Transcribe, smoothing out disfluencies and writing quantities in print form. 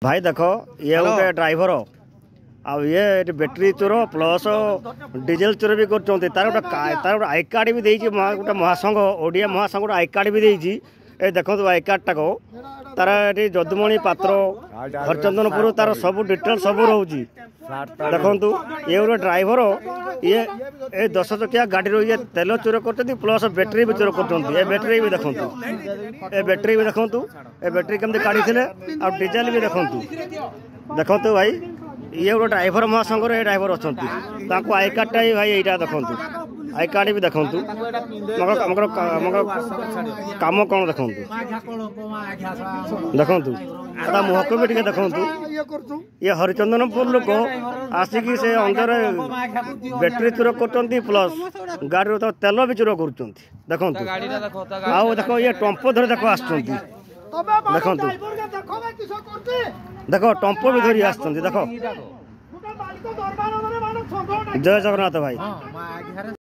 भाई देखो ये गोटे ड्राइवर आ ये बैटेरी चोर प्लस डीजेल चोर भी कर तार गोटे आई कार्ड भी देगी गोटे महासंघ ओडिया महासंघ गोटे आई कार्ड भी देगी ए देखो आई कार्ड टाक तार ये जदुमणि पात्र हरचंदनपुर तार सब डिटेल सब रोचे देखु ये गोटे ड्राइवर ये 10 चकिया गाड़ी ये तेल चोर कर प्लस बैटेरी भी चोर कर बैटेरी भी देखु ए बैटेरी भी देखु ए बैटेरी केमती काढ़ी आ डीजेल भी देखु भाई ये गोटे ड्राइवर महासंघ ड्राइवर अच्छा आई कार्ड टा भाई यहाँ देखु आई कार्ड भी देखु कम कौन देखु देखु मुहक भी देखु ये हरिचंदनपुर लोक आसिक से अंदर बैटेरी चोर कर प्लस गाड़ी तो तेल भी चोर कर देखु देख ये टंपो धर देख आस देखु देख टंपो भी धरी आस देख जय जगन्नाथ भाई।